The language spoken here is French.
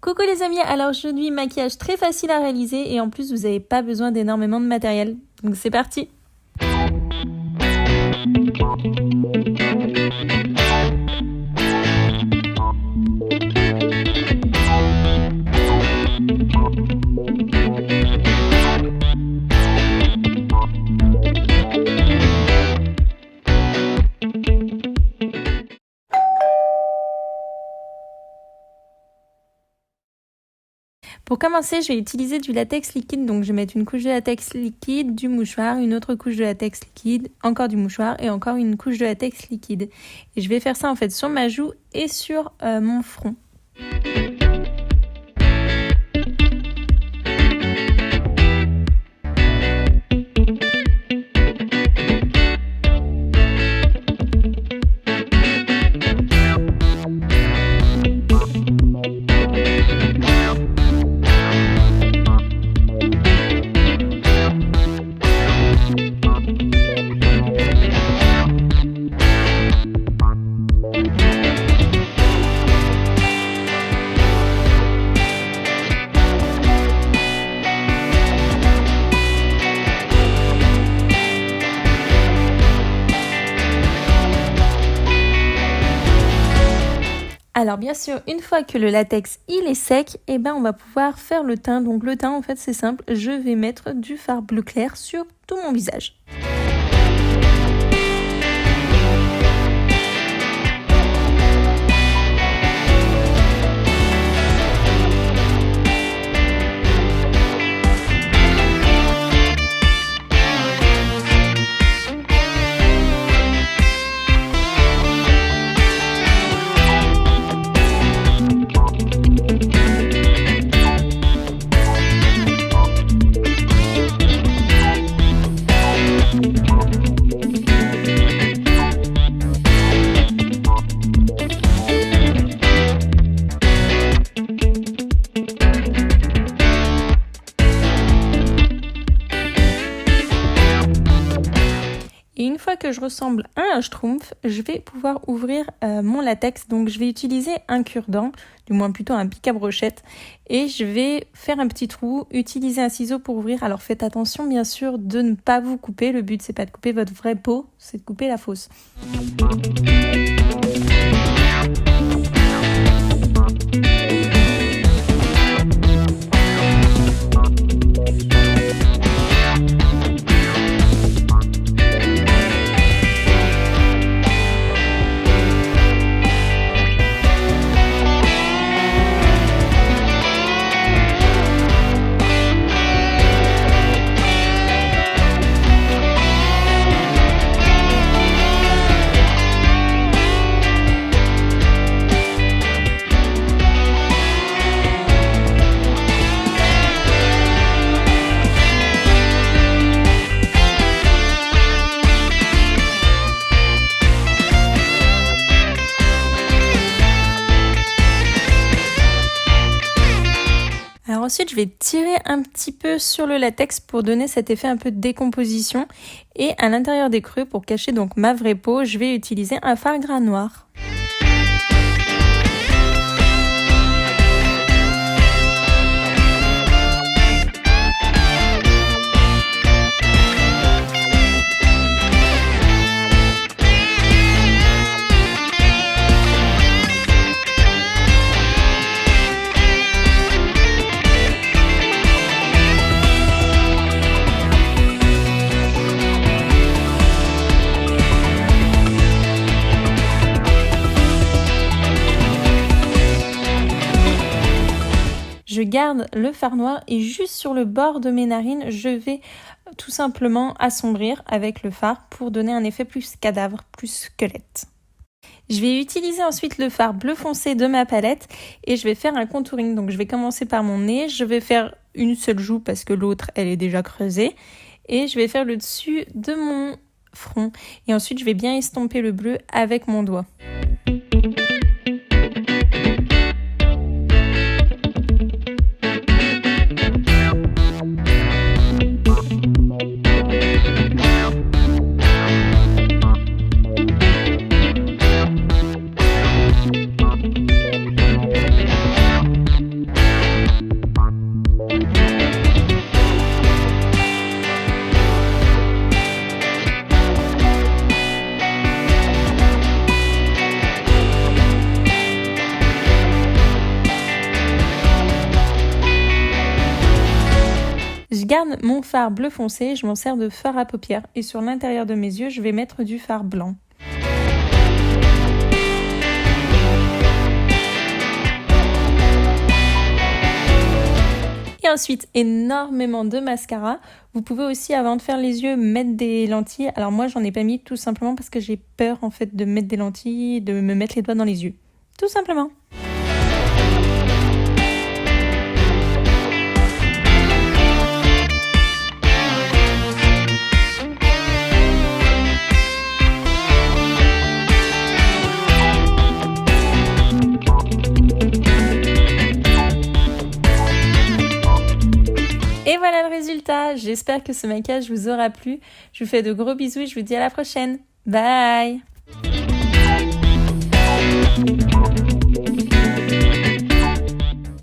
Coucou les amis, alors aujourd'hui maquillage très facile à réaliser et en plus vous n'avez pas besoin d'énormément de matériel. Donc c'est parti! Pour commencer, je vais utiliser du latex liquide, donc je vais mettre une couche de latex liquide, du mouchoir, une autre couche de latex liquide, encore du mouchoir et encore une couche de latex liquide. Et je vais faire ça en fait sur ma joue et sur mon front. Alors bien sûr, une fois que le latex il est sec, on va pouvoir faire le teint. Donc le teint en fait c'est simple, je vais mettre du fard bleu clair sur tout mon visage. Et une fois que je ressemble à un schtroumpf, je vais pouvoir ouvrir mon latex. Donc je vais utiliser un cure-dent, du moins plutôt un pic à brochette. Et je vais faire un petit trou, utiliser un ciseau pour ouvrir. Alors faites attention bien sûr de ne pas vous couper. Le but c'est pas de couper votre vraie peau, c'est de couper la fausse. Alors ensuite, je vais tirer un petit peu sur le latex pour donner cet effet un peu de décomposition. Et à l'intérieur des creux, pour cacher donc ma vraie peau, je vais utiliser un fard gras noir. Je garde le fard noir et juste sur le bord de mes narines, je vais tout simplement assombrir avec le fard pour donner un effet plus cadavre, plus squelette. Je vais utiliser ensuite le fard bleu foncé de ma palette et je vais faire un contouring. Donc je vais commencer par mon nez, je vais faire une seule joue parce que l'autre elle est déjà creusée et je vais faire le dessus de mon front et ensuite je vais bien estomper le bleu avec mon doigt. garde mon fard bleu foncé, je m'en sers de fard à paupières. Et sur l'intérieur de mes yeux, je vais mettre du fard blanc. Et ensuite, énormément de mascara. Vous pouvez aussi, avant de faire les yeux, mettre des lentilles. Alors moi, j'en ai pas mis tout simplement parce que j'ai peur en fait de mettre des lentilles, de me mettre les doigts dans les yeux. Tout simplement. Et voilà le résultat, j'espère que ce maquillage vous aura plu. Je vous fais de gros bisous et je vous dis à la prochaine. Bye!